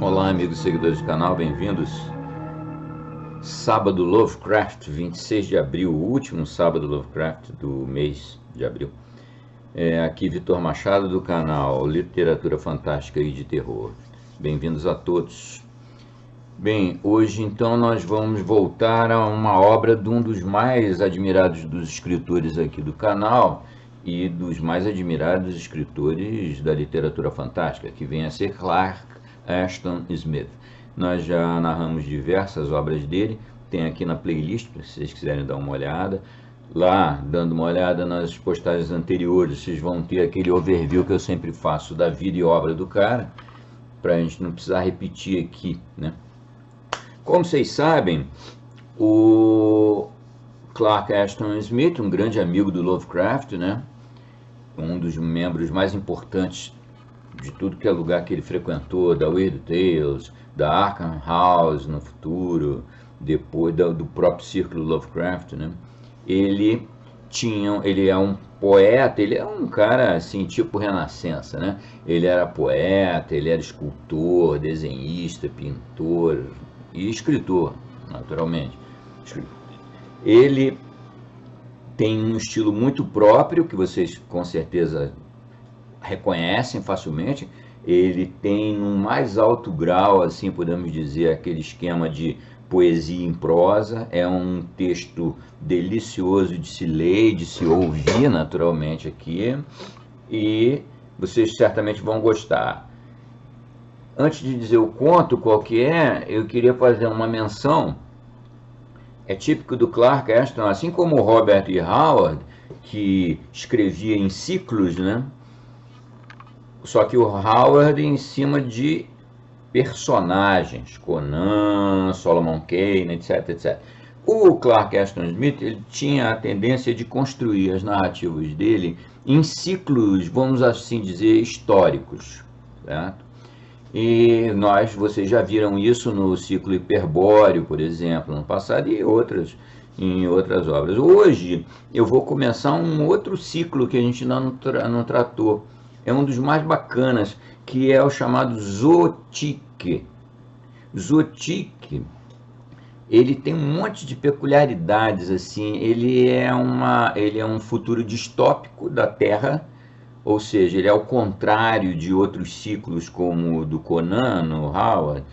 Olá, amigos seguidores do canal, bem-vindos. Sábado Lovecraft, 26 de abril, o último sábado Lovecraft do mês de abril. Aqui Vitor Machado do canal Literatura Fantástica e de Terror. Bem-vindos a todos. Bem, hoje então nós vamos voltar a uma obra de um dos mais admirados dos escritores aqui do canal e dos mais admirados escritores da literatura fantástica, que vem a ser Clark Ashton Smith. Nós já narramos diversas obras dele, tem aqui na playlist, se vocês quiserem dar uma olhada. Lá, dando uma olhada nas postagens anteriores, vocês vão ter aquele overview que eu sempre faço da vida e obra do cara, para a gente não precisar repetir aqui, né? Como vocês sabem, o Clark Ashton Smith, um grande amigo do Lovecraft, né? Um dos membros mais importantes de tudo que é lugar que ele frequentou, da Weird Tales, da Arkham House no futuro, depois do próprio círculo Lovecraft, né? Ele é um poeta, ele é um cara assim, tipo Renascença, né? Ele era poeta, ele era escultor, desenhista, pintor e escritor, naturalmente. Ele tem um estilo muito próprio, que vocês com certeza reconhecem facilmente. Ele tem no mais alto grau, assim podemos dizer, aquele esquema de poesia em prosa. É um texto delicioso de se ler e de se ouvir naturalmente aqui, e vocês certamente vão gostar. Antes de dizer o conto qual que é, eu queria fazer uma menção. É típico do Clark Ashton, assim como o Robert E. Howard, que escrevia em ciclos, né? Só que o Howard em cima de personagens, Conan, Solomon Kane, etc, etc. O Clark Ashton Smith, ele tinha a tendência de construir as narrativas dele em ciclos, vamos assim dizer, históricos, certo? E vocês já viram isso no ciclo Hiperbóreo, por exemplo, no passado, e em outras obras. Hoje eu vou começar um outro ciclo que a gente ainda não tratou. É um dos mais bacanas, que é o chamado Zotique. Zotique, ele tem um monte de peculiaridades, assim. Ele é um futuro distópico da Terra, ou seja, ele é ao contrário de outros ciclos como o do Conan, no Howard.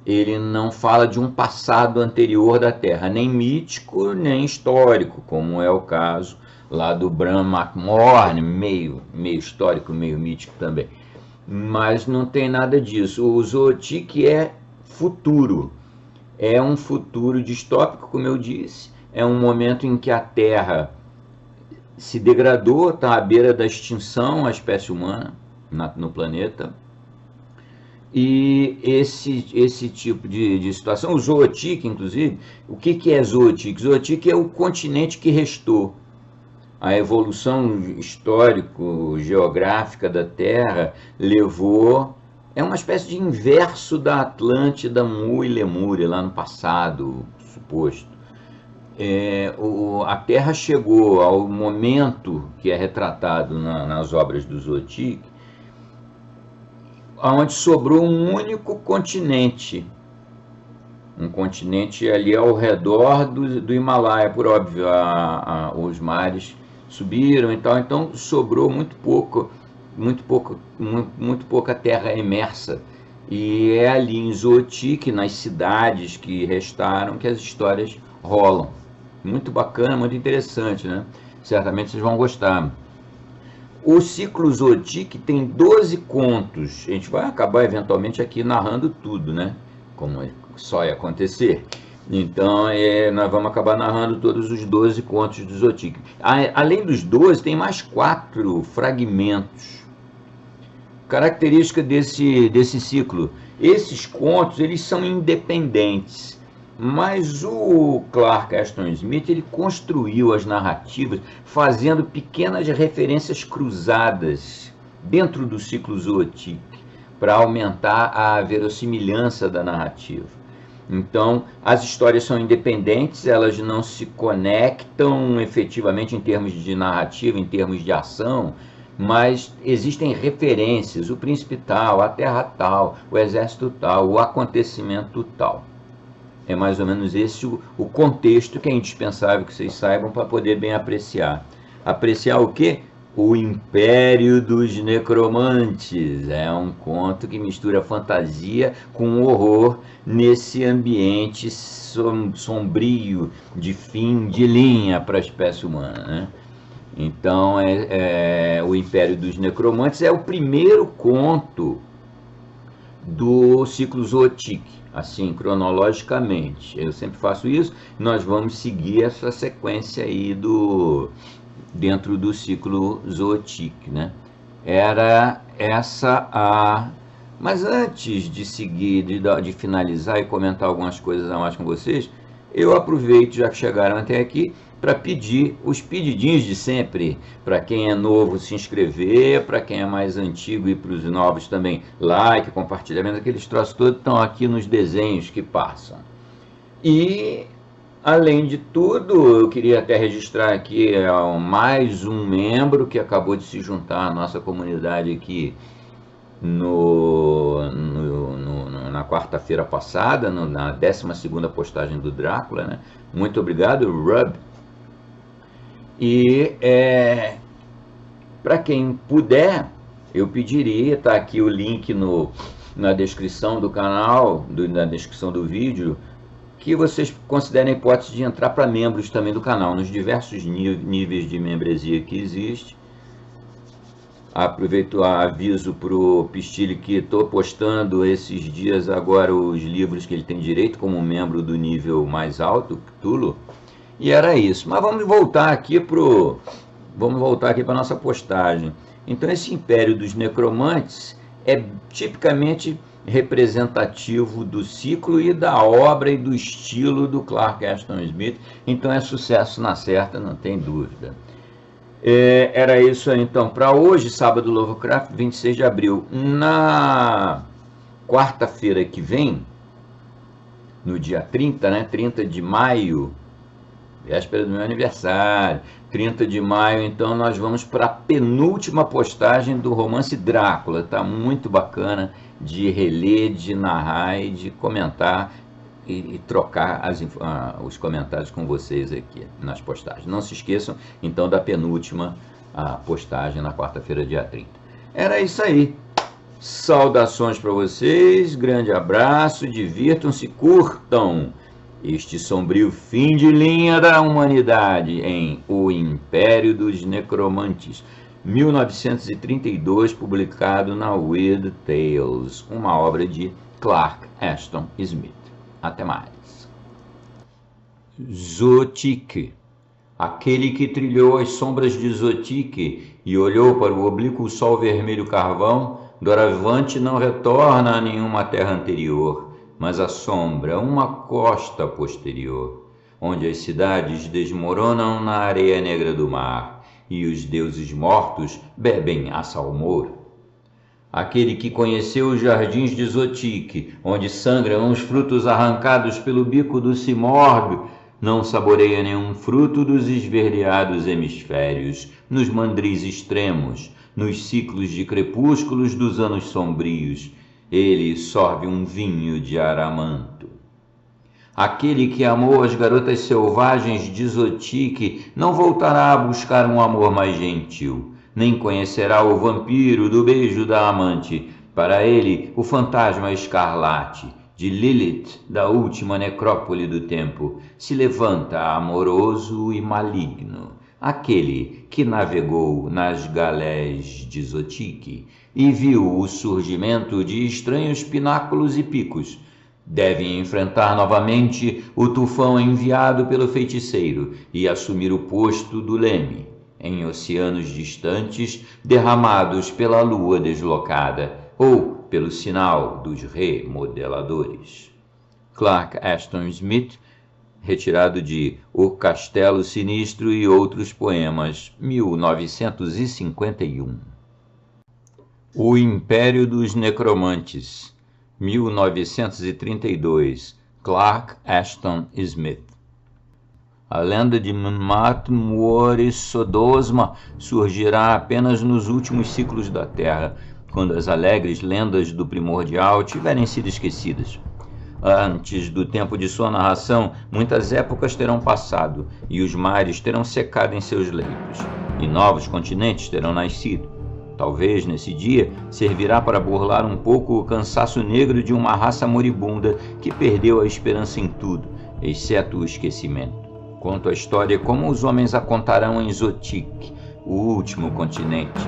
Ele não fala de um passado anterior da Terra, nem mítico, nem histórico, como é o caso lá do Bram McMorne, meio histórico, meio mítico também. Mas não tem nada disso. O Zotique é futuro. É um futuro distópico, como eu disse. É um momento em que a Terra se degradou, está à beira da extinção, a espécie humana no planeta. E esse tipo de situação, o Zotique, inclusive, o que é Zotique? Zotique é o continente que restou. A evolução histórico-geográfica da Terra é uma espécie de inverso da Atlântida, Mu e Lemúria, lá no passado, suposto. A Terra chegou ao momento que é retratado nas obras do Zotique, onde sobrou um único continente, um continente ali ao redor do Himalaia, por óbvio, os mares subiram e tal, então sobrou muito pouca terra emersa, e é ali em Zotique, nas cidades que restaram, que as histórias rolam. Muito bacana, muito interessante, né? Certamente vocês vão gostar. O ciclo Zotique tem 12 contos. A gente vai acabar eventualmente aqui narrando tudo, né? Como só ia acontecer. Então, nós vamos acabar narrando todos os 12 contos do Zotique. Além dos 12, tem mais 4 fragmentos. Característica desse ciclo: esses contos, eles são independentes, mas o Clark Ashton Smith, ele construiu as narrativas fazendo pequenas referências cruzadas dentro do ciclo Zotique, para aumentar a verossimilhança da narrativa. Então, as histórias são independentes, elas não se conectam efetivamente em termos de narrativa, em termos de ação, mas existem referências, o príncipe tal, a terra tal, o exército tal, o acontecimento tal. É mais ou menos esse o contexto que é indispensável que vocês saibam para poder bem apreciar. Apreciar o quê? O Império dos Necromantes. É um conto que mistura fantasia com horror nesse ambiente sombrio de fim de linha para a espécie humana, né? Então, o Império dos Necromantes é o primeiro conto do ciclo Zoothic, assim, cronologicamente. Eu sempre faço isso, nós vamos seguir essa sequência aí dentro do ciclo Zoothic, né? Era essa a... Mas antes de seguir, de finalizar e comentar algumas coisas a mais com vocês, eu aproveito, já que chegaram até aqui, para pedir os pedidinhos de sempre, para quem é novo se inscrever, para quem é mais antigo e para os novos também, like, compartilhamento, aqueles troços todos estão aqui nos desenhos que passam. E, além de tudo, eu queria até registrar aqui mais um membro que acabou de se juntar à nossa comunidade aqui na quarta-feira passada, na 12ª postagem do Drácula, né? Muito obrigado, Rub. E para quem puder, eu pediria, está aqui o link na descrição do canal, na descrição do vídeo, que vocês considerem a hipótese de entrar para membros também do canal, nos diversos níveis de membresia que existe. Aproveito, aviso para o Pistilli que estou postando esses dias agora os livros que ele tem direito como membro do nível mais alto, Cthulhu. E era isso. Mas vamos voltar aqui para a nossa postagem. Então, esse Império dos Necromantes é tipicamente representativo do ciclo e da obra e do estilo do Clark Ashton Smith. Então, é sucesso na certa, não tem dúvida. Era isso aí, então, para hoje, sábado Lovecraft, 26 de abril. Na quarta-feira que vem, no dia 30, né, 30 de maio, véspera do meu aniversário, 30 de maio, então nós vamos para a penúltima postagem do romance Drácula. Está muito bacana de reler, de narrar e de comentar e trocar os comentários com vocês aqui nas postagens. Não se esqueçam, então, da penúltima postagem na quarta-feira, dia 30. Era isso aí. Saudações para vocês, grande abraço, divirtam-se, curtam este sombrio fim de linha da humanidade em O Império dos Necromantes, 1932, publicado na Weird Tales, uma obra de Clark Ashton Smith. Até mais. Zoothic. Aquele que trilhou as sombras de Zoothic e olhou para o oblíquo sol vermelho carvão, doravante não retorna a nenhuma terra anterior, mas a sombra, uma costa posterior, onde as cidades desmoronam na areia negra do mar e os deuses mortos bebem a salmoura. Aquele que conheceu os jardins de Zoothic, onde sangram os frutos arrancados pelo bico do Simorg, não saboreia nenhum fruto dos esverdeados hemisférios, nos mandris extremos, nos ciclos de crepúsculos dos anos sombrios. Ele sorve um vinho de aramanto. Aquele que amou as garotas selvagens de Zoothic não voltará a buscar um amor mais gentil, nem conhecerá o vampiro do beijo da amante. Para ele, o fantasma escarlate de Lilith, da última necrópole do tempo, se levanta amoroso e maligno. Aquele que navegou nas galés de Zoothic e viu o surgimento de estranhos pináculos e picos, deve enfrentar novamente o tufão enviado pelo feiticeiro e assumir o posto do leme em oceanos distantes, derramados pela lua deslocada ou pelo sinal dos remodeladores. Clark Ashton Smith, retirado de O Castelo Sinistro e Outros Poemas, 1951. O Império dos Necromantes, 1932, Clark Ashton Smith. A lenda de Matmuori-Sodosma surgirá apenas nos últimos ciclos da Terra, quando as alegres lendas do primordial tiverem sido esquecidas. Antes do tempo de sua narração, muitas épocas terão passado, e os mares terão secado em seus leitos, e novos continentes terão nascido. Talvez, nesse dia, servirá para burlar um pouco o cansaço negro de uma raça moribunda que perdeu a esperança em tudo, exceto o esquecimento. Conto a história como os homens a contarão em Zotique, o último continente,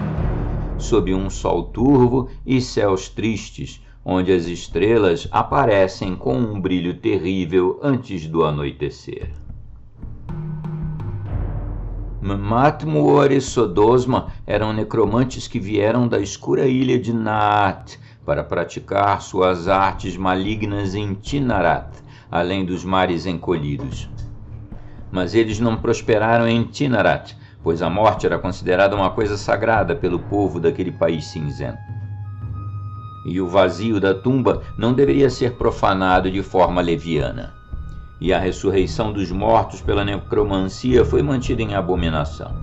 sob um sol turvo e céus tristes, onde as estrelas aparecem com um brilho terrível antes do anoitecer. Matmuori-Sodosma eram necromantes que vieram da escura ilha de Naat para praticar suas artes malignas em Tinarat, além dos mares encolhidos. Mas eles não prosperaram em Tinarat, pois a morte era considerada uma coisa sagrada pelo povo daquele país cinzento. E o vazio da tumba não deveria ser profanado de forma leviana. E a ressurreição dos mortos pela necromancia foi mantida em abominação.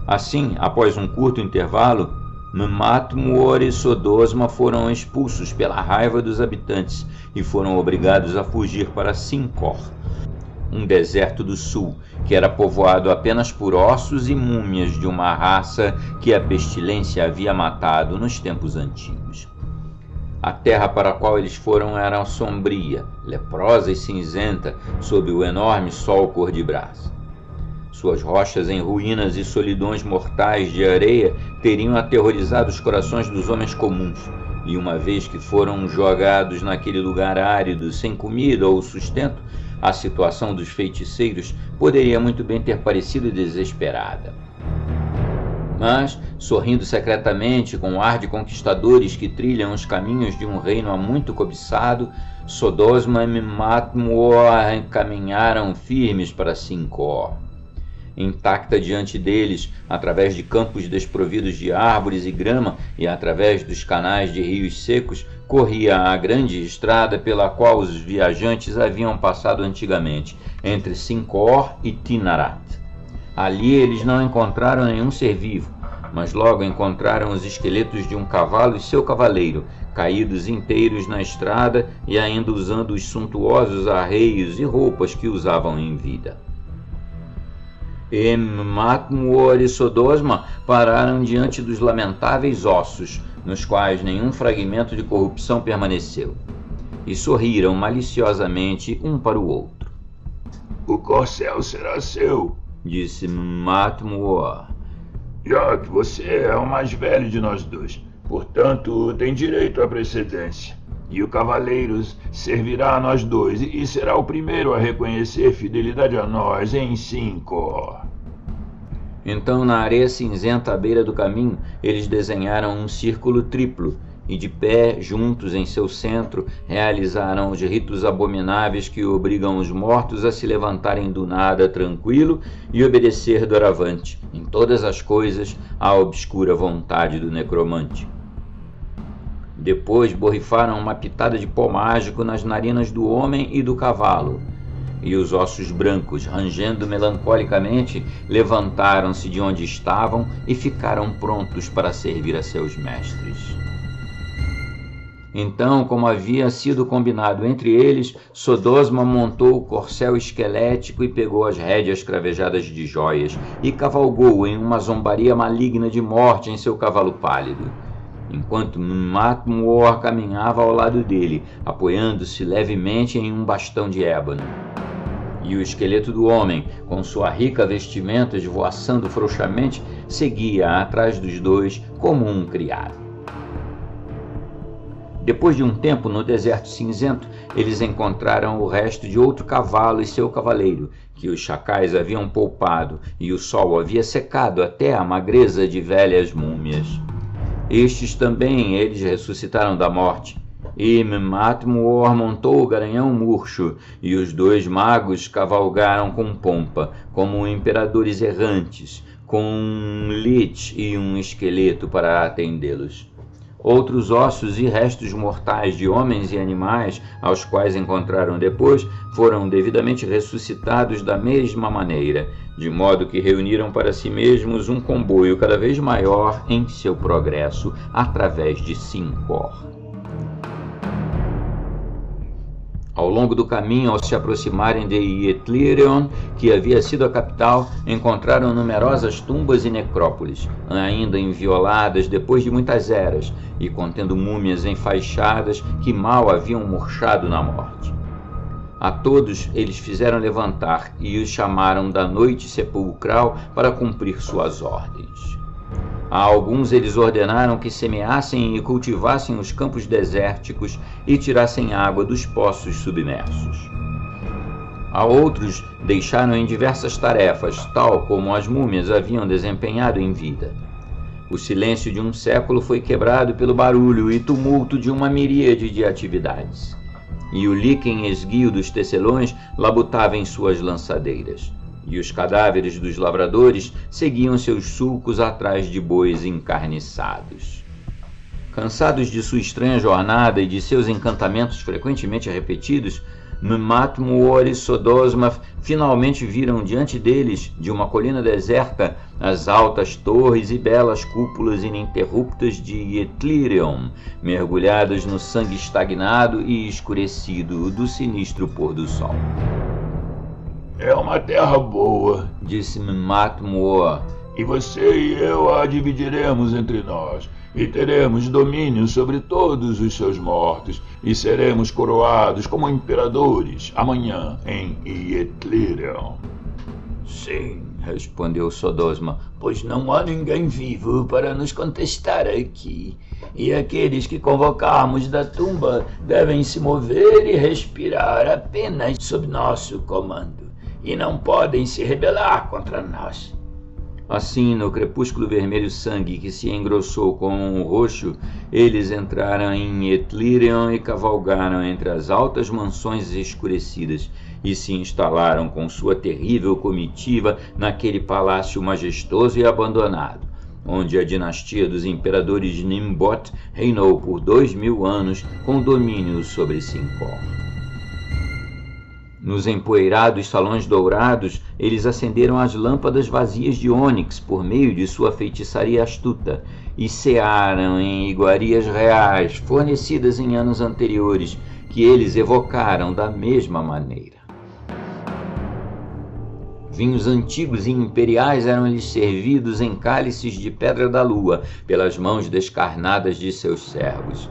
Assim, após um curto intervalo, Matmuori-Sodosma foram expulsos pela raiva dos habitantes e foram obrigados a fugir para Sincor, um deserto do sul, que era povoado apenas por ossos e múmias de uma raça que a pestilência havia matado nos tempos antigos. A terra para a qual eles foram era sombria, leprosa e cinzenta, sob o enorme sol cor-de-brasa. Suas rochas em ruínas e solidões mortais de areia teriam aterrorizado os corações dos homens comuns, e uma vez que foram jogados naquele lugar árido, sem comida ou sustento, a situação dos feiticeiros poderia muito bem ter parecido desesperada. Mas, sorrindo secretamente com o ar de conquistadores que trilham os caminhos de um reino há muito cobiçado, Sodosma e Matmuor caminharam firmes para Sincor. Intacta diante deles, através de campos desprovidos de árvores e grama e através dos canais de rios secos, corria a grande estrada pela qual os viajantes haviam passado antigamente, entre Sincor e Tinarat. Ali eles não encontraram nenhum ser vivo, mas logo encontraram os esqueletos de um cavalo e seu cavaleiro, caídos inteiros na estrada e ainda usando os suntuosos arreios e roupas que usavam em vida. E Matmuori-Sodosma pararam diante dos lamentáveis ossos, nos quais nenhum fragmento de corrupção permaneceu, e sorriram maliciosamente um para o outro. "O corcel será seu", disse Matmuor, "já que você é o mais velho de nós dois, portanto tem direito à precedência. E o cavaleiro servirá a nós dois e será o primeiro a reconhecer fidelidade a nós em Sincor." Então, na areia cinzenta à beira do caminho, eles desenharam um círculo triplo e, de pé, juntos em seu centro, realizaram os ritos abomináveis que obrigam os mortos a se levantarem do nada tranquilo e obedecer doravante, em todas as coisas, à obscura vontade do necromante. Depois borrifaram uma pitada de pó mágico nas narinas do homem e do cavalo, e os ossos brancos, rangendo melancolicamente, levantaram-se de onde estavam e ficaram prontos para servir a seus mestres. Então, como havia sido combinado entre eles, Sodosma montou o corcel esquelético e pegou as rédeas cravejadas de joias e cavalgou em uma zombaria maligna de morte em seu cavalo pálido, enquanto Matmuor caminhava ao lado dele, apoiando-se levemente em um bastão de ébano. E o esqueleto do homem, com sua rica vestimenta esvoaçando frouxamente, seguia atrás dos dois como um criado. Depois de um tempo no deserto cinzento, eles encontraram o resto de outro cavalo e seu cavaleiro, que os chacais haviam poupado e o sol havia secado até a magreza de velhas múmias. Estes também eles ressuscitaram da morte, e Matmuor montou o garanhão murcho, e os dois magos cavalgaram com pompa, como imperadores errantes, com um lich e um esqueleto para atendê-los. Outros ossos e restos mortais de homens e animais, aos quais encontraram depois, foram devidamente ressuscitados da mesma maneira, de modo que reuniram para si mesmos um comboio cada vez maior em seu progresso através de Sincor. Ao longo do caminho, ao se aproximarem de Ietlirion, que havia sido a capital, encontraram numerosas tumbas e necrópolis, ainda invioladas depois de muitas eras, e contendo múmias enfaixadas que mal haviam murchado na morte. A todos eles fizeram levantar e os chamaram da noite sepulcral para cumprir suas ordens. A alguns eles ordenaram que semeassem e cultivassem os campos desérticos e tirassem água dos poços submersos. A outros deixaram em diversas tarefas, tal como as múmias haviam desempenhado em vida. O silêncio de um século foi quebrado pelo barulho e tumulto de uma miríade de atividades. E o líquen esguio dos tecelões labutava em suas lançadeiras. E os cadáveres dos lavradores seguiam seus sulcos atrás de bois encarniçados. Cansados de sua estranha jornada e de seus encantamentos frequentemente repetidos, Mmatmuor e Sodosma finalmente viram diante deles, de uma colina deserta, as altas torres e belas cúpulas ininterruptas de Ietlirion, mergulhadas no sangue estagnado e escurecido do sinistro pôr do sol. É uma terra boa, disse Mmatmuor, e você e eu a dividiremos entre nós, e teremos domínio sobre todos os seus mortos, e seremos coroados como imperadores amanhã em Ietlirion. Sim, respondeu Sodosma, pois não há ninguém vivo para nos contestar aqui, e aqueles que convocarmos da tumba devem se mover e respirar apenas sob nosso comando, e não podem se rebelar contra nós. Assim, no crepúsculo vermelho sangue que se engrossou com o roxo, eles entraram em Ietlirion e cavalgaram entre as altas mansões escurecidas e se instalaram com sua terrível comitiva naquele palácio majestoso e abandonado, onde a dinastia dos imperadores Nimbot reinou por 2000 anos com domínio sobre Sincor. Nos empoeirados salões dourados, eles acenderam as lâmpadas vazias de ônix por meio de sua feitiçaria astuta e cearam em iguarias reais fornecidas em anos anteriores, que eles evocaram da mesma maneira. Vinhos antigos e imperiais eram-lhes servidos em cálices de pedra da lua pelas mãos descarnadas de seus servos.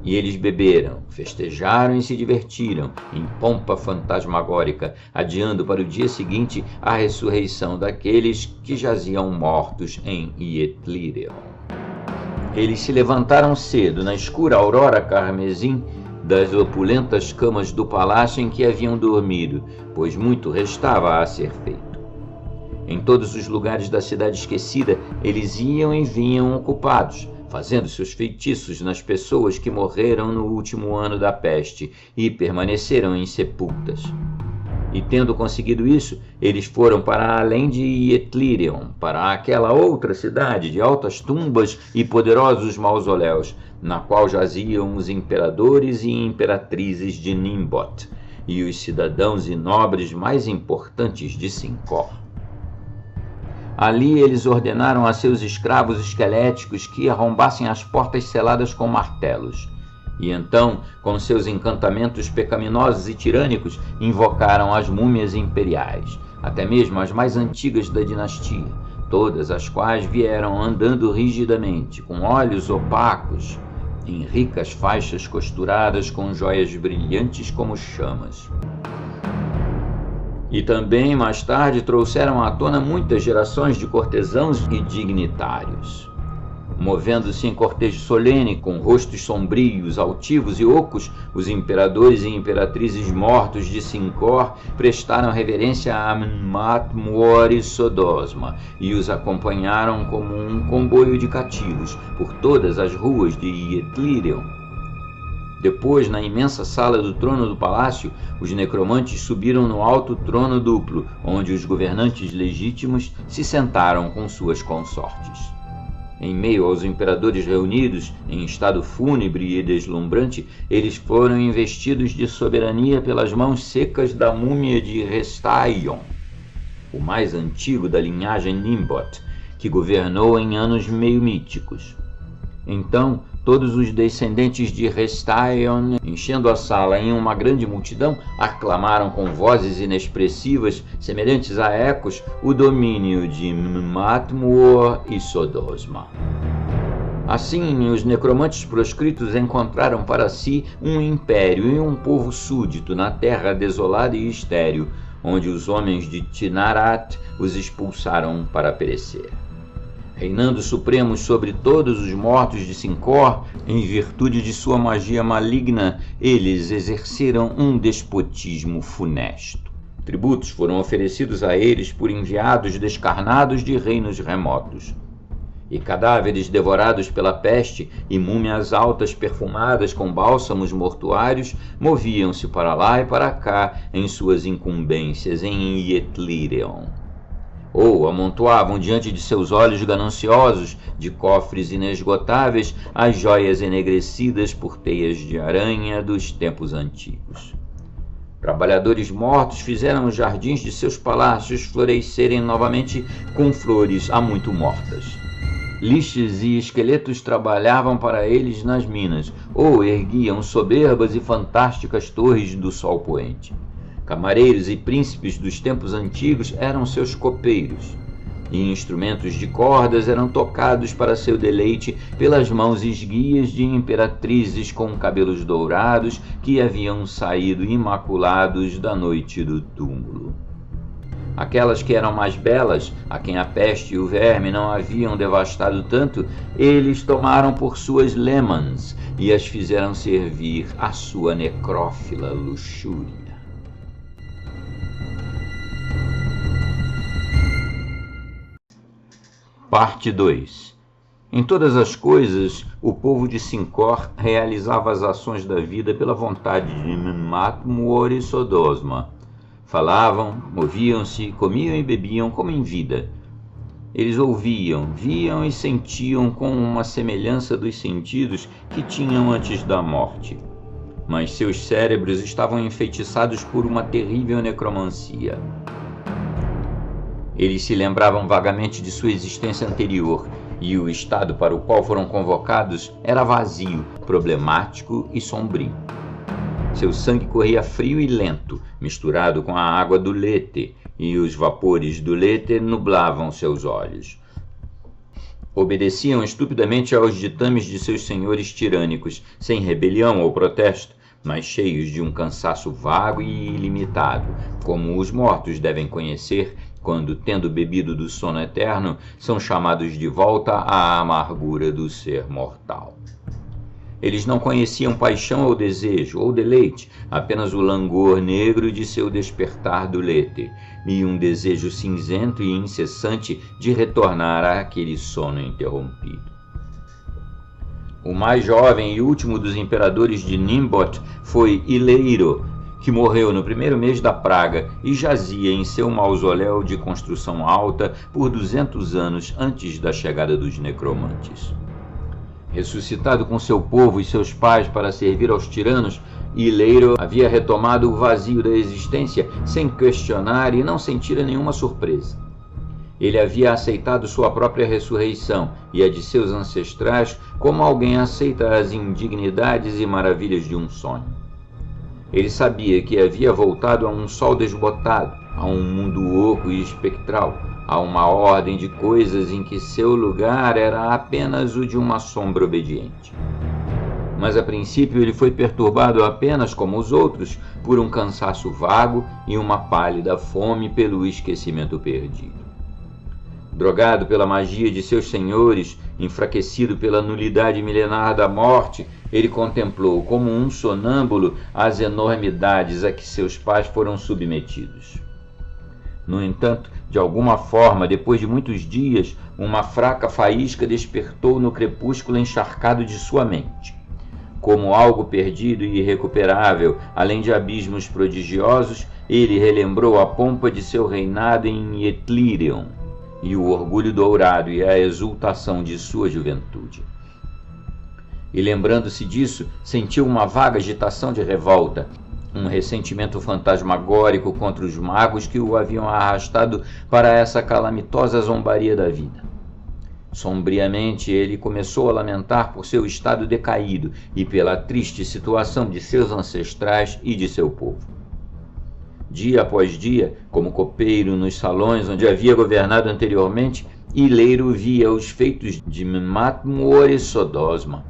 E eles beberam, festejaram e se divertiram em pompa fantasmagórica, adiando para o dia seguinte a ressurreição daqueles que jaziam mortos em Ietlirion. Eles se levantaram cedo, na escura aurora carmesim das opulentas camas do palácio em que haviam dormido, pois muito restava a ser feito. Em todos os lugares da cidade esquecida, eles iam e vinham ocupados, fazendo seus feitiços nas pessoas que morreram no último ano da peste e permaneceram insepultas. E tendo conseguido isso, eles foram para além de Ietlirion, para aquela outra cidade de altas tumbas e poderosos mausoléus, na qual jaziam os imperadores e imperatrizes de Nimbot e os cidadãos e nobres mais importantes de Sincor. Ali eles ordenaram a seus escravos esqueléticos que arrombassem as portas seladas com martelos. E então, com seus encantamentos pecaminosos e tirânicos, invocaram as múmias imperiais, até mesmo as mais antigas da dinastia, todas as quais vieram andando rigidamente, com olhos opacos, em ricas faixas costuradas com joias brilhantes como chamas. E também, mais tarde, trouxeram à tona muitas gerações de cortesãos e dignitários. Movendo-se em cortejo solene, com rostos sombrios, altivos e ocos, os imperadores e imperatrizes mortos de Sincor prestaram reverência a Mmatmuor e Sodosma e os acompanharam como um comboio de cativos por todas as ruas de Ietlirion. Depois, na imensa sala do trono do palácio, os necromantes subiram no alto trono duplo, onde os governantes legítimos se sentaram com suas consortes. Em meio aos imperadores reunidos, em estado fúnebre e deslumbrante, eles foram investidos de soberania pelas mãos secas da múmia de Restaion, o mais antigo da linhagem Nimbot, que governou em anos meio míticos. Então, todos os descendentes de Restaion, enchendo a sala em uma grande multidão, aclamaram com vozes inexpressivas, semelhantes a ecos, o domínio de Matmuor e Sodosma. Assim, os necromantes proscritos encontraram para si um império e um povo súdito na terra desolada e estéril, onde os homens de Tinarat os expulsaram para perecer. Reinando supremos sobre todos os mortos de Sincor, em virtude de sua magia maligna, eles exerceram um despotismo funesto. Tributos foram oferecidos a eles por enviados descarnados de reinos remotos. E cadáveres devorados pela peste e múmias altas perfumadas com bálsamos mortuários moviam-se para lá e para cá em suas incumbências em Ietlirion. Ou amontoavam diante de seus olhos gananciosos de cofres inesgotáveis as joias enegrecidas por teias de aranha dos tempos antigos. Trabalhadores mortos fizeram os jardins de seus palácios florescerem novamente com flores há muito mortas. Liches e esqueletos trabalhavam para eles nas minas, ou erguiam soberbas e fantásticas torres do sol poente. Camareiros e príncipes dos tempos antigos eram seus copeiros, e instrumentos de cordas eram tocados para seu deleite pelas mãos esguias de imperatrizes com cabelos dourados que haviam saído imaculados da noite do túmulo. Aquelas que eram mais belas, a quem a peste e o verme não haviam devastado tanto, eles tomaram por suas lemans e as fizeram servir à sua necrófila luxúria. Parte 2. Em todas as coisas, o povo de Sincor realizava as ações da vida pela vontade de Matmuor e Sodosma. Falavam, moviam-se, comiam e bebiam como em vida. Eles ouviam, viam e sentiam com uma semelhança dos sentidos que tinham antes da morte. Mas seus cérebros estavam enfeitiçados por uma terrível necromancia. Eles se lembravam vagamente de sua existência anterior, e o estado para o qual foram convocados era vazio, problemático e sombrio. Seu sangue corria frio e lento, misturado com a água do Lethe, e os vapores do Lethe nublavam seus olhos. Obedeciam estupidamente aos ditames de seus senhores tirânicos, sem rebelião ou protesto, mas cheios de um cansaço vago e ilimitado, como os mortos devem conhecer quando, tendo bebido do sono eterno, são chamados de volta à amargura do ser mortal. Eles não conheciam paixão ou desejo, ou deleite, apenas o langor negro de seu despertar do Lethe, e um desejo cinzento e incessante de retornar àquele sono interrompido. O mais jovem e último dos imperadores de Nimbot foi Ileiro, que morreu no primeiro mês da praga e jazia em seu mausoléu de construção alta por 200 anos antes da chegada dos necromantes. Ressuscitado com seu povo e seus pais para servir aos tiranos, Ileiro havia retomado o vazio da existência sem questionar e não sentira nenhuma surpresa. Ele havia aceitado sua própria ressurreição e a de seus ancestrais como alguém aceita as indignidades e maravilhas de um sonho. Ele sabia que havia voltado a um sol desbotado, a um mundo oco e espectral, a uma ordem de coisas em que seu lugar era apenas o de uma sombra obediente. Mas a princípio ele foi perturbado apenas como os outros por um cansaço vago e uma pálida fome pelo esquecimento perdido. Drogado pela magia de seus senhores, enfraquecido pela nulidade milenar da morte, ele contemplou como um sonâmbulo as enormidades a que seus pais foram submetidos. No entanto, de alguma forma, depois de muitos dias, uma fraca faísca despertou no crepúsculo encharcado de sua mente. Como algo perdido e irrecuperável, além de abismos prodigiosos, ele relembrou a pompa de seu reinado em Ietlirion. e o orgulho dourado e a exultação de sua juventude. E lembrando-se disso, sentiu uma vaga agitação de revolta, um ressentimento fantasmagórico contra os magos que o haviam arrastado para essa calamitosa zombaria da vida. Sombriamente ele começou a lamentar por seu estado decaído e pela triste situação de seus ancestrais e de seu povo. Dia após dia, como copeiro nos salões onde havia governado anteriormente, Ileiro via os feitos de Matmore e Sodosma.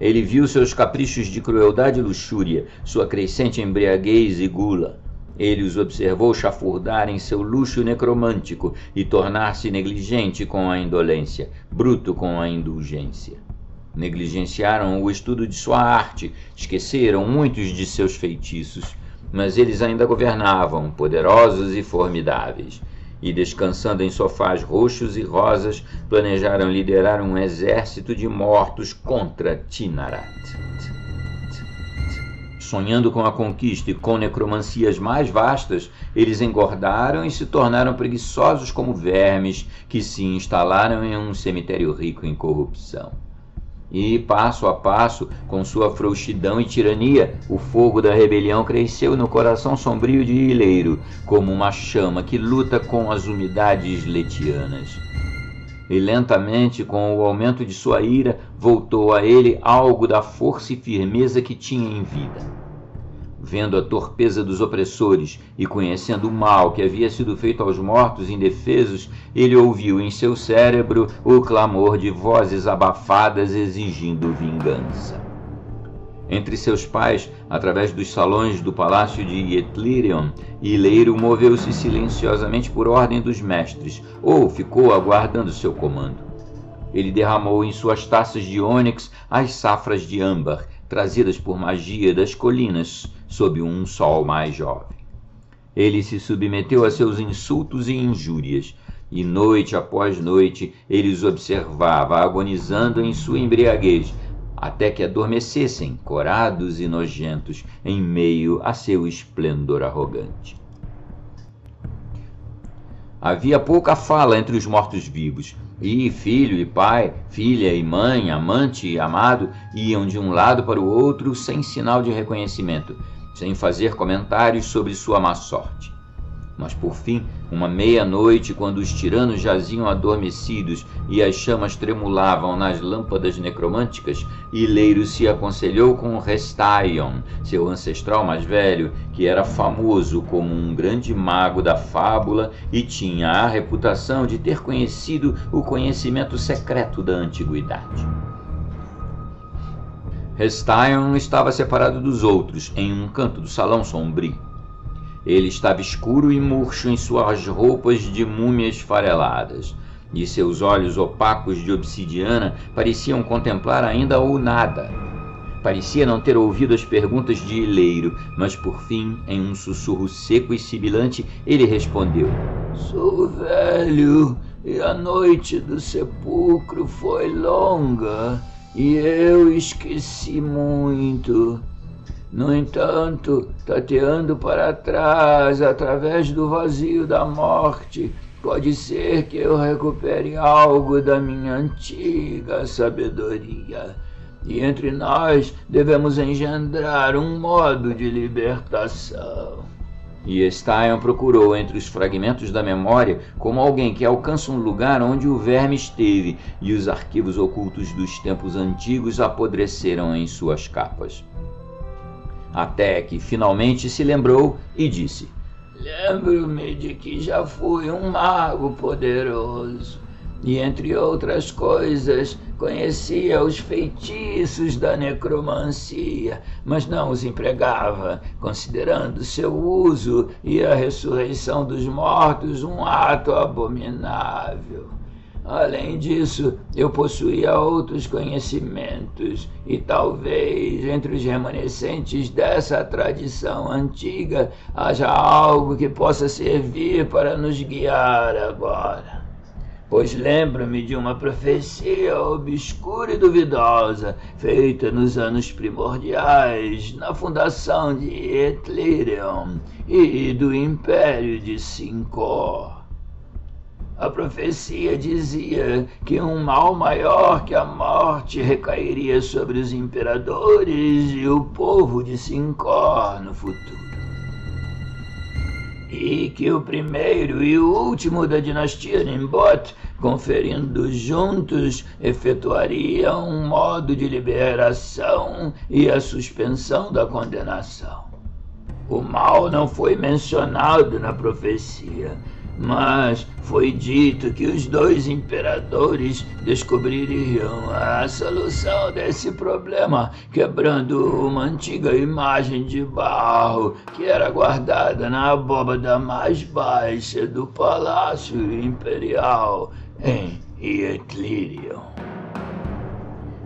Ele viu seus caprichos de crueldade e luxúria, sua crescente embriaguez e gula. Ele os observou chafurdar em seu luxo necromântico e tornar-se negligente com a indolência, bruto com a indulgência. Negligenciaram o estudo de sua arte, esqueceram muitos de seus feitiços, mas eles ainda governavam, poderosos e formidáveis. E, descansando em sofás roxos e rosas, planejaram liderar um exército de mortos contra Tinarat. Sonhando com a conquista e com necromancias mais vastas, eles engordaram e se tornaram preguiçosos como vermes que se instalaram em um cemitério rico em corrupção. E, passo a passo, com sua frouxidão e tirania, o fogo da rebelião cresceu no coração sombrio de Ileiro, como uma chama que luta com as umidades letianas. E lentamente, com o aumento de sua ira, voltou a ele algo da força e firmeza que tinha em vida. Vendo a torpeza dos opressores e conhecendo o mal que havia sido feito aos mortos indefesos, ele ouviu em seu cérebro o clamor de vozes abafadas exigindo vingança. Entre seus pais, através dos salões do palácio de Etlirion, Ileiro moveu-se silenciosamente por ordem dos mestres, ou ficou aguardando seu comando. Ele derramou em suas taças de ônix as safras de âmbar, trazidas por magia das colinas, sob um sol mais jovem. Ele se submeteu a seus insultos e injúrias, e noite após noite ele os observava, agonizando em sua embriaguez, até que adormecessem, corados e nojentos, em meio a seu esplendor arrogante. Havia pouca fala entre os mortos-vivos, e filho e pai, filha e mãe, amante e amado iam de um lado para o outro sem sinal de reconhecimento, sem fazer comentários sobre sua má sorte. Mas por fim, uma meia-noite, quando os tiranos jaziam adormecidos e as chamas tremulavam nas lâmpadas necromânticas, Ileiro se aconselhou com Restaion, seu ancestral mais velho, que era famoso como um grande mago da fábula e tinha a reputação de ter conhecido o conhecimento secreto da antiguidade. Restaion estava separado dos outros, em um canto do salão sombrio. Ele estava escuro e murcho em suas roupas de múmias fareladas, e seus olhos opacos de obsidiana pareciam contemplar ainda o nada. Parecia não ter ouvido as perguntas de Ileiro, mas por fim, em um sussurro seco e sibilante, ele respondeu: Sou velho, e a noite do sepulcro foi longa, e eu esqueci muito. No entanto, tateando para trás, através do vazio da morte, pode ser que eu recupere algo da minha antiga sabedoria. E entre nós devemos engendrar um modo de libertação. E Estaion procurou entre os fragmentos da memória como alguém que alcança um lugar onde o verme esteve e os arquivos ocultos dos tempos antigos apodreceram em suas capas. Até que finalmente se lembrou e disse: Lembro-me de que já fui um mago poderoso e, entre outras coisas, conhecia os feitiços da necromancia, mas não os empregava, considerando seu uso e a ressurreição dos mortos um ato abominável. Além disso, eu possuía outros conhecimentos e talvez entre os remanescentes dessa tradição antiga haja algo que possa servir para nos guiar agora. Pois lembro-me de uma profecia obscura e duvidosa feita nos anos primordiais na fundação de Etlirion e do Império de Sincor. A profecia dizia que um mal maior que a morte recairia sobre os imperadores e o povo de Sincor no futuro. E que o primeiro e o último da dinastia Nimbot, conferindo juntos, efetuariam um modo de liberação e a suspensão da condenação. O mal não foi mencionado na profecia, mas foi dito que os dois imperadores descobririam a solução desse problema, quebrando uma antiga imagem de barro que era guardada na abóbada mais baixa do Palácio Imperial em Ietlirion.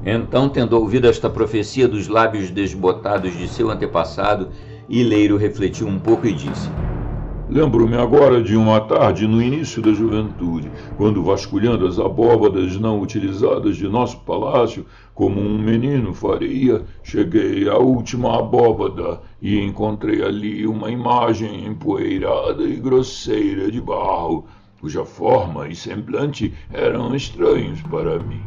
Então, tendo ouvido esta profecia dos lábios desbotados de seu antepassado, Ileiro refletiu um pouco e disse: Lembro-me agora de uma tarde no início da juventude, quando, vasculhando as abóbadas não utilizadas de nosso palácio, como um menino faria, cheguei à última abóbada e encontrei ali uma imagem empoeirada e grosseira de barro, cuja forma e semblante eram estranhos para mim.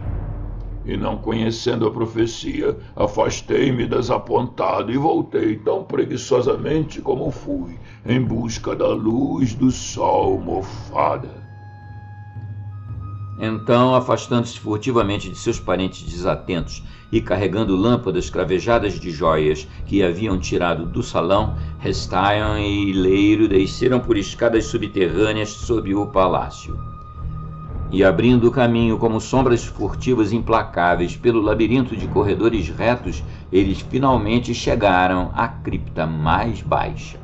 E não conhecendo a profecia, afastei-me desapontado e voltei tão preguiçosamente como fui, em busca da luz do sol mofada. Então, afastando-se furtivamente de seus parentes desatentos e carregando lâmpadas cravejadas de joias que haviam tirado do salão, Hestaion e Ileiro desceram por escadas subterrâneas sob o palácio. E abrindo o caminho como sombras furtivas implacáveis pelo labirinto de corredores retos, eles finalmente chegaram à cripta mais baixa.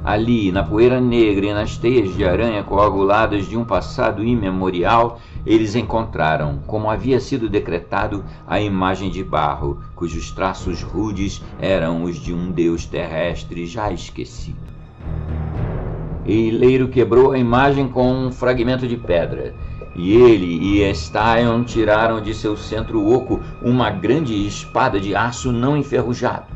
Ali, na poeira negra e nas teias de aranha coaguladas de um passado imemorial, eles encontraram, como havia sido decretado, a imagem de barro, cujos traços rudes eram os de um deus terrestre já esquecido. E Ileiro quebrou a imagem com um fragmento de pedra, e ele e Hestaion tiraram de seu centro oco uma grande espada de aço não enferrujado,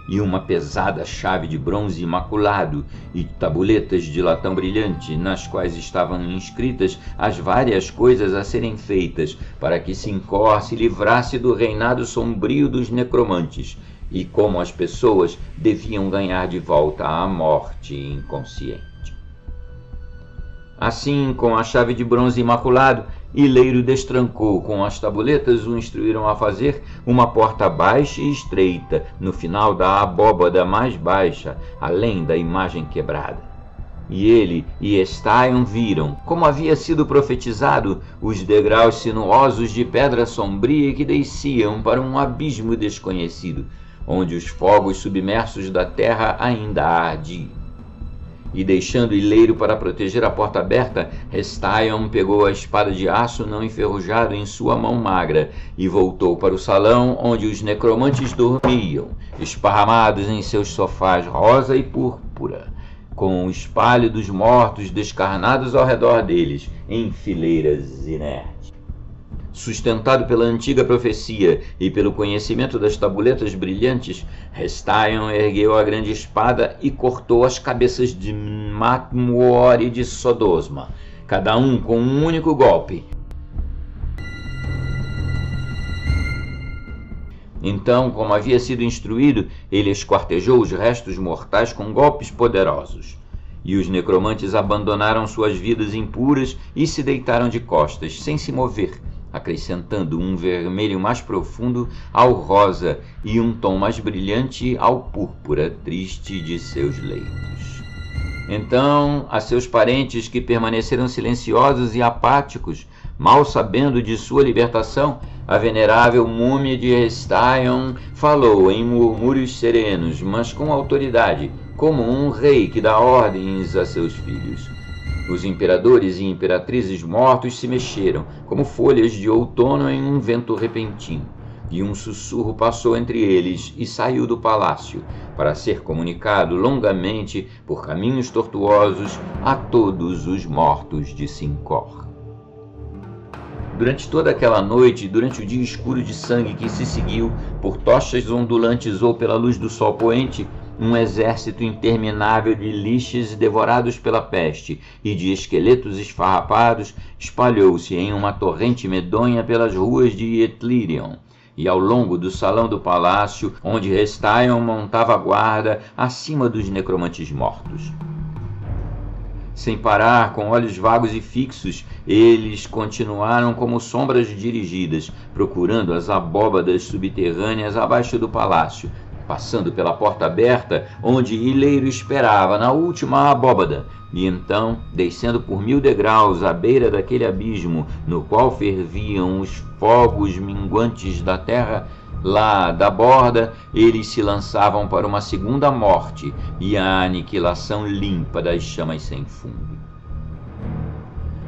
e uma pesada chave de bronze imaculado, e tabuletas de latão brilhante, nas quais estavam inscritas as várias coisas a serem feitas para que Sincor se livrasse do reinado sombrio dos necromantes, e como as pessoas deviam ganhar de volta a morte inconsciente. Assim, com a chave de bronze imaculado, Ileiro destrancou com as tabuletas o instruíram a fazer uma porta baixa e estreita no final da abóbada mais baixa, além da imagem quebrada. E ele e Hestaion viram, como havia sido profetizado, os degraus sinuosos de pedra sombria que desciam para um abismo desconhecido, onde os fogos submersos da terra ainda ardiam. E deixando Ileiro para proteger a porta aberta, Hestaion pegou a espada de aço não enferrujado em sua mão magra e voltou para o salão onde os necromantes dormiam, esparramados em seus sofás rosa e púrpura, com o espalho dos mortos descarnados ao redor deles, em fileiras inertes. Sustentado pela antiga profecia e pelo conhecimento das tabuletas brilhantes, Hestaion ergueu a grande espada e cortou as cabeças de Matmuor e de Sodosma, cada um com um único golpe. Então, como havia sido instruído, ele esquartejou os restos mortais com golpes poderosos. E os necromantes abandonaram suas vidas impuras e se deitaram de costas, sem se mover, acrescentando um vermelho mais profundo ao rosa e um tom mais brilhante ao púrpura triste de seus leitos. Então, a seus parentes que permaneceram silenciosos e apáticos, mal sabendo de sua libertação, a venerável múmia de Hestaion falou em murmúrios serenos, mas com autoridade, como um rei que dá ordens a seus filhos. Os imperadores e imperatrizes mortos se mexeram, como folhas de outono em um vento repentino, e um sussurro passou entre eles e saiu do palácio, para ser comunicado longamente por caminhos tortuosos a todos os mortos de Sincor. Durante toda aquela noite, durante o dia escuro de sangue que se seguiu, por tochas ondulantes ou pela luz do sol poente, um exército interminável de liches devorados pela peste e de esqueletos esfarrapados espalhou-se em uma torrente medonha pelas ruas de Etlirion e ao longo do salão do palácio, onde Hestaion montava guarda acima dos necromantes mortos. Sem parar, com olhos vagos e fixos, eles continuaram como sombras dirigidas, procurando as abóbadas subterrâneas abaixo do palácio, passando pela porta aberta, onde Ileiro esperava na última abóbada, e então, descendo por 1000 degraus à beira daquele abismo, no qual ferviam os fogos minguantes da terra, lá da borda, eles se lançavam para uma segunda morte e a aniquilação limpa das chamas sem fundo.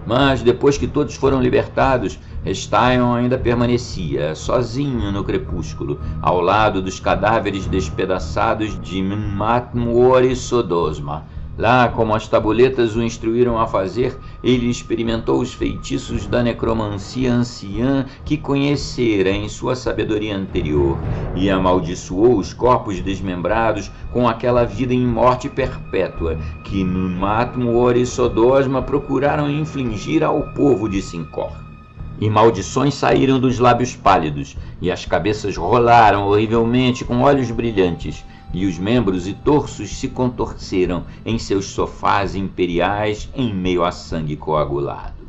Mas, depois que todos foram libertados, Hestaion ainda permanecia, sozinho no crepúsculo, ao lado dos cadáveres despedaçados de Matmor e Sodosma. Lá, como as tabuletas o instruíram a fazer, ele experimentou os feitiços da necromancia anciã que conhecera em sua sabedoria anterior, e amaldiçoou os corpos desmembrados com aquela vida em morte perpétua que Matmor e Sodosma procuraram infligir ao povo de Sincor. E maldições saíram dos lábios pálidos, e as cabeças rolaram horrivelmente com olhos brilhantes, e os membros e torsos se contorceram em seus sofás imperiais em meio a sangue coagulado.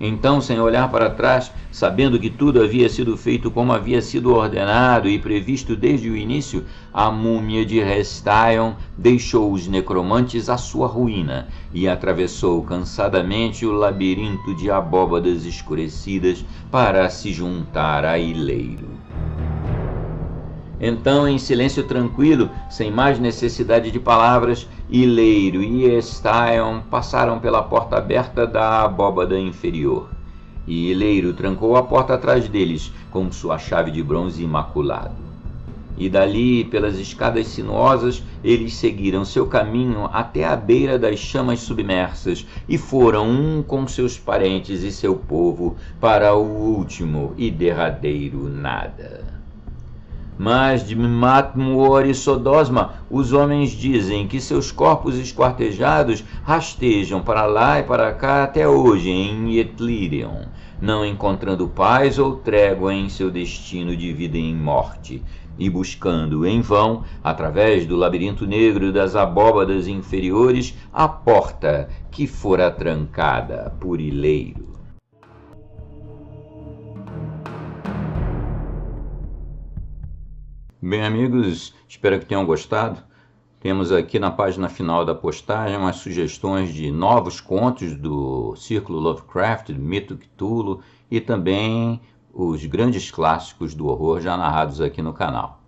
Então, sem olhar para trás, sabendo que tudo havia sido feito como havia sido ordenado e previsto desde o início, a múmia de Hestaion deixou os necromantes à sua ruína e atravessou cansadamente o labirinto de abóbadas escurecidas para se juntar a Ileiro. Então, em silêncio tranquilo, sem mais necessidade de palavras, Ileiro e Hestaion passaram pela porta aberta da abóbada inferior. E Ileiro trancou a porta atrás deles com sua chave de bronze imaculado. E dali, pelas escadas sinuosas, eles seguiram seu caminho até a beira das chamas submersas e foram um com seus parentes e seu povo para o último e derradeiro nada. Mas de Matmor e Sodosma, os homens dizem que seus corpos esquartejados rastejam para lá e para cá até hoje em Etlirion, não encontrando paz ou trégua em seu destino de vida em morte, e buscando em vão, através do labirinto negro das abóbadas inferiores, a porta que fora trancada por Ileiro. Bem, amigos, espero que tenham gostado. Temos aqui na página final da postagem umas sugestões de novos contos do Círculo Lovecraft, do Mito Cthulhu, e também os grandes clássicos do horror já narrados aqui no canal.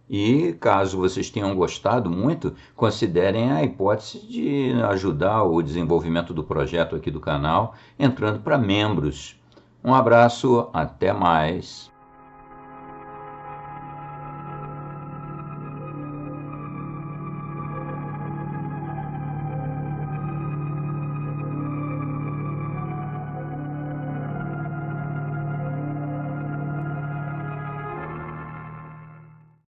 E, caso vocês tenham gostado muito, considerem a hipótese de ajudar o desenvolvimento do projeto aqui do canal, entrando para membros. Um abraço, até mais!